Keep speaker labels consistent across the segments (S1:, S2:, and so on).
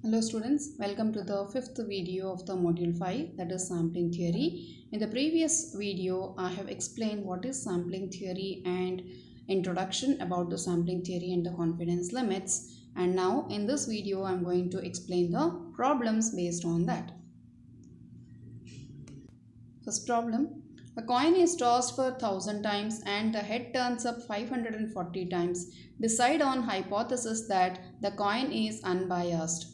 S1: Hello students, welcome to the fifth video of the module 5, that is sampling theory. In the previous video, I have explained what is sampling theory and introduction about the sampling theory and the confidence limits. And now in this video, I am going to explain the problems based on that. First problem, a coin is tossed for 1000 times and the head turns up 540 times. Decide on hypothesis that the coin is unbiased.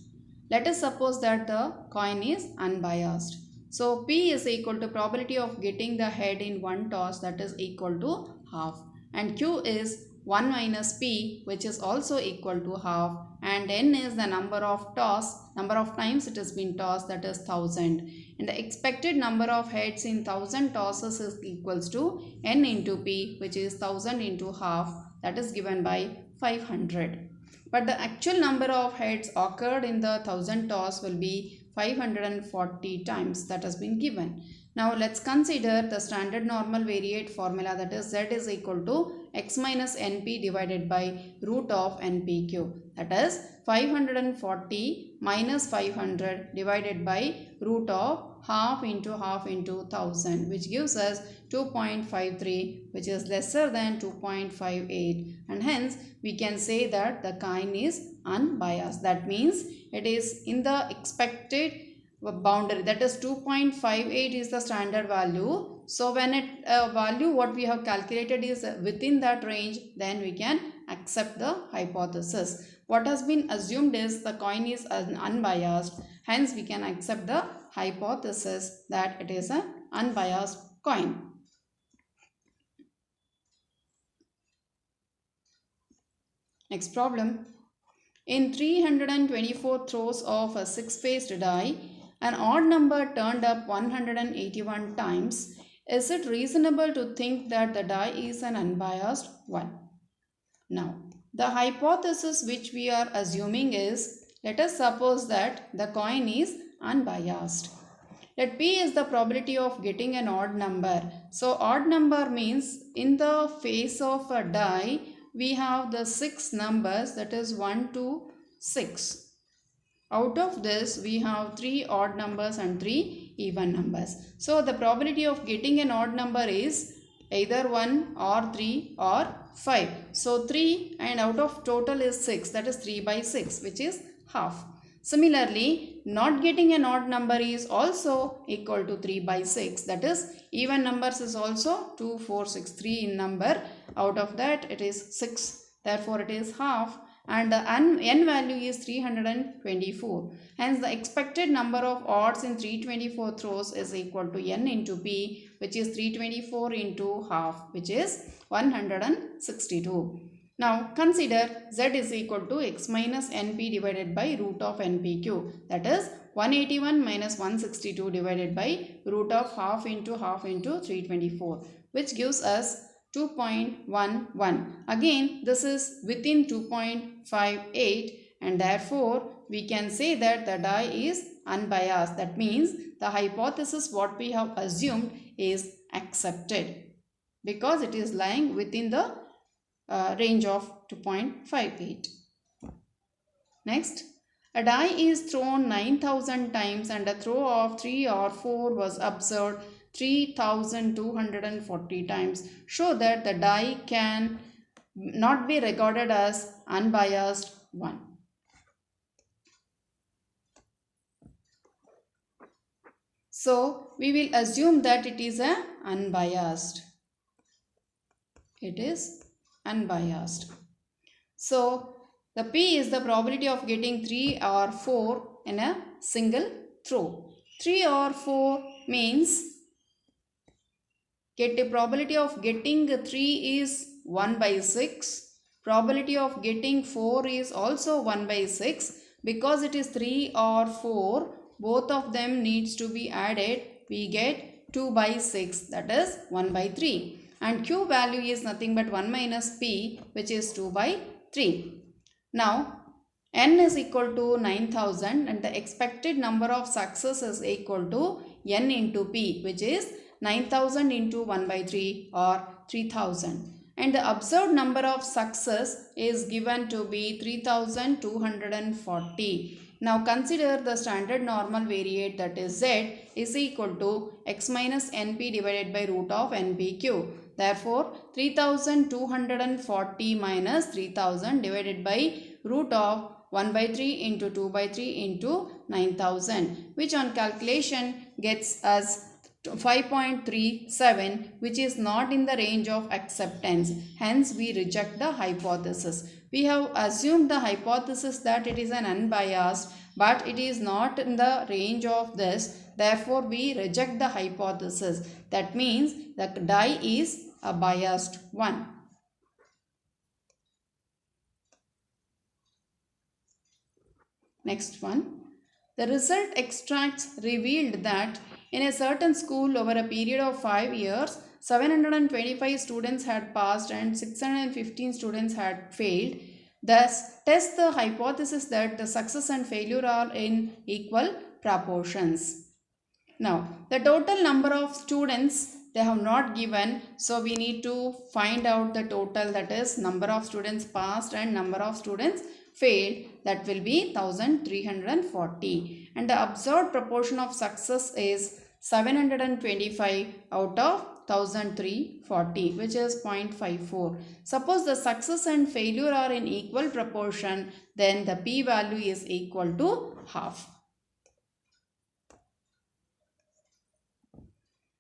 S1: Let us suppose that the coin is unbiased. So P is equal to probability of getting the head in one toss, that is equal to half, and Q is 1 minus P, which is also equal to half, and N is the number of times it has been tossed, that is 1000, and the expected number of heads in 1000 tosses is equals to N into P, which is 1000 into half, that is given by 500. But the actual number of heads occurred in the 1000 toss will be 540 times, that has been given. Now let's consider the standard normal variate formula, that is Z is equal to x minus np divided by root of npq. That is 540 minus 500 divided by root of half into 1000, which gives us 2.53, which is lesser than 2.58, and hence we can say that the coin is unbiased. That means it is in the expected boundary, that is 2.58 is the standard value. So when it value what we have calculated is within that range, then we can accept the hypothesis. What has been assumed is the coin is unbiased, hence we can accept the hypothesis that it is an unbiased coin. Next problem. In 324 throws of a six-faced die, an odd number turned up 181 times. Is it reasonable to think that the die is an unbiased one? Now, the hypothesis which we are assuming is, let us suppose that the coin is unbiased. Let P is the probability of getting an odd number. So, odd number means in the face of a die, we have the 6 numbers, that is 1 to 6. Out of this, we have 3 odd numbers and 3 even numbers. So, the probability of getting an odd number is either 1 or 3 or 5. So, 3 and out of total is 6, that is 3 by 6, which is half. Similarly, not getting an odd number is also equal to 3 by 6, that is even numbers is also 2, 4, 6, 3 in number. Out of that it is 6, therefore it is half, and the n value is 324. Hence the expected number of odds in 324 throws is equal to n into p, which is 324 into half, which is 162. Now consider Z is equal to x minus np divided by root of npq, that is 181 minus 162 divided by root of half into 324, which gives us 2.11. Again, this is within 2.58, and therefore we can say that the die is unbiased. That means the hypothesis what we have assumed is accepted because it is lying within the range of 2.58. Next, a die is thrown 9,000 times and a throw of 3 or 4 was observed 3,240 times. Show that the die can not be regarded as unbiased one. So, we will assume that it is a unbiased. It is unbiased. So, the P is the probability of getting 3 or 4 in a single throw. 3 or 4 means the probability of getting 3 is 1 by 6. Probability of getting 4 is also 1 by 6. Because it is 3 or 4, both of them needs to be added. We get 2 by 6, that is 1 by 3. And Q value is nothing but 1 minus P, which is 2 by 3. Now, N is equal to 9,000 and the expected number of success is equal to N into P, which is 9,000 into 1 by 3 or 3,000. And the observed number of success is given to be 3,240. Now consider the standard normal variate, that is z, is equal to x minus np divided by root of npq. Therefore, 3240 minus 3000 divided by root of 1 by 3 into 2 by 3 into 9000, which on calculation gets us 5.37, which is not in the range of acceptance. Hence, we reject the hypothesis. We have assumed the hypothesis that it is an unbiased, but it is not in the range of this. Therefore, we reject the hypothesis. That means the die is a biased one. Next one. The result extracts revealed that in a certain school over a period of 5 years, 725 students had passed and 615 students had failed. Thus, test the hypothesis that the success and failure are in equal proportions. Now, the total number of students they have not given, so we need to find out the total, that is number of students passed and number of students failed. That will be 1340, and the observed proportion of success is 725 out of 1340, which is 0.54. Suppose the success and failure are in equal proportion, then the p-value is equal to half.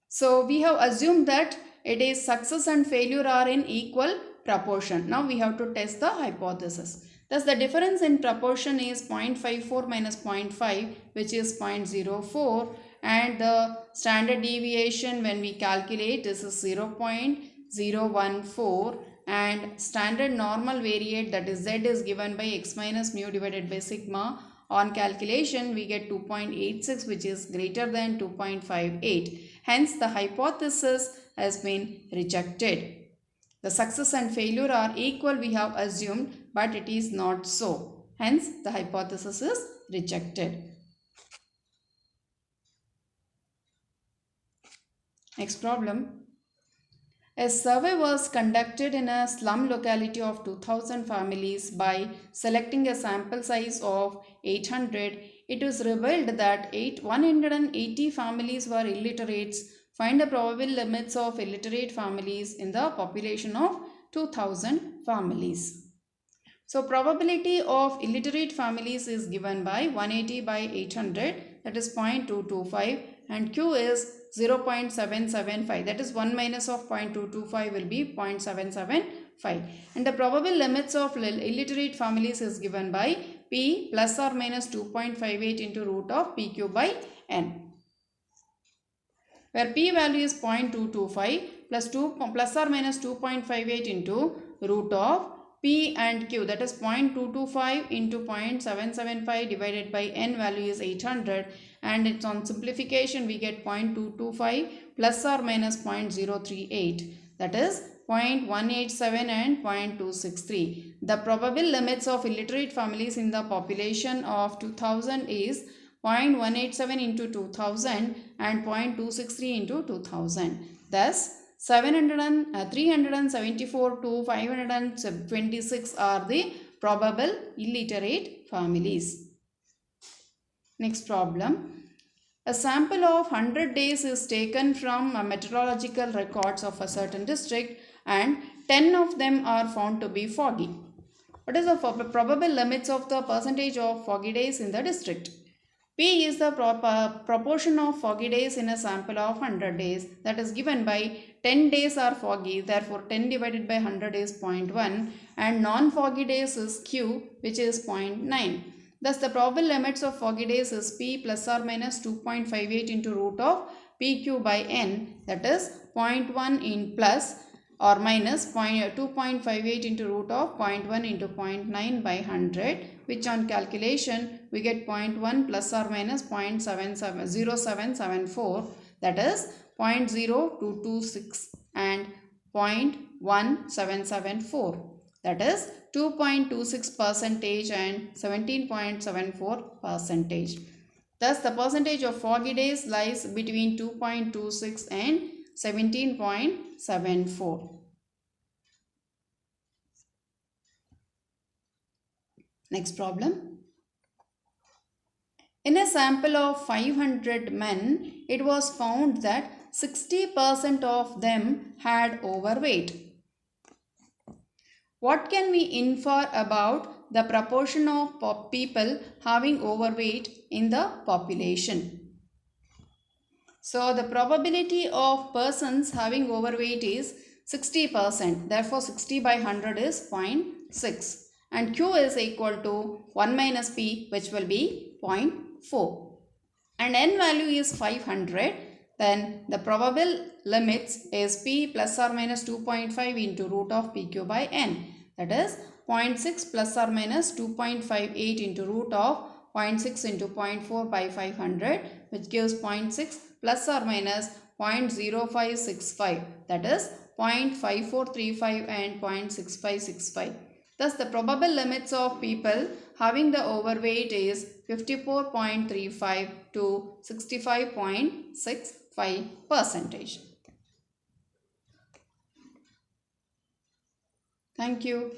S1: So we have assumed that it is success and failure are in equal proportion. Now we have to test the hypothesis. Thus the difference in proportion is 0.54 minus 0.5, which is 0.04, and the standard deviation when we calculate this is 0.014, and standard normal variate, that is z, is given by x minus mu divided by sigma. On calculation we get 2.86, which is greater than 2.58. Hence the hypothesis has been rejected. The success and failure are equal we have assumed, but it is not so. Hence the hypothesis is rejected. Next problem. A survey was conducted in a slum locality of 2000 families. By selecting a sample size of 800, it was revealed that 180 families were illiterates. Find the probable limits of illiterate families in the population of 2000 families. So probability of illiterate families is given by 180 by 800, that is 0.225, and Q is 0.775, that is 1 minus of 0.225 will be 0.775, and the probable limits of illiterate families is given by P plus or minus 2.58 into root of PQ by N, where P value is 0.225 plus or minus 2.58 into root of P and Q, that is 0.225 into 0.775 divided by N value is 800, and it's on simplification we get 0.225 plus or minus 0.038, that is 0.187 and 0.263. The probable limits of illiterate families in the population of 2000 is 0.187 into 2000 and 0.263 into 2000. Thus, 374 to 526 are the probable illiterate families. Next problem. A sample of 100 days is taken from meteorological records of a certain district and 10 of them are found to be foggy. What is the probable limits of the percentage of foggy days in the district? P is the proportion of foggy days in a sample of 100 days, that is given by 10 days are foggy, therefore 10 divided by 100 is 0.1, and non-foggy days is Q, which is 0.9. Thus the probable limits of foggy days is P plus or minus 2.58 into root of PQ by N, that is 0.1 in plus or minus 2.58 into root of 0.1 into 0.9 by 100, which on calculation we get 0.1 plus or minus 0.0774, that is 0.0226 and 0.1774, that is 2.26 percentage and 17.74 percentage. Thus the percentage of foggy days lies between 2.26 and 17.74. Next problem. In a sample of 500 men, it was found that 60% of them had overweight. What can we infer about the proportion of people having overweight in the population? So the probability of persons having overweight is 60%. Therefore 60 by 100 is 0.6. And Q is equal to 1 minus P, which will be 0.4. And N value is 500. Then the probable limits is P plus or minus 2.5 into root of PQ by N. That is 0.6 plus or minus 2.58 into root of 0.6 into 0.4 by 500, which gives 0.6 plus or minus 0.0565, that is 0.5435 and 0.6565. Thus, the probable limits of people having the overweight is 54.35 to 65.65%. Thank you.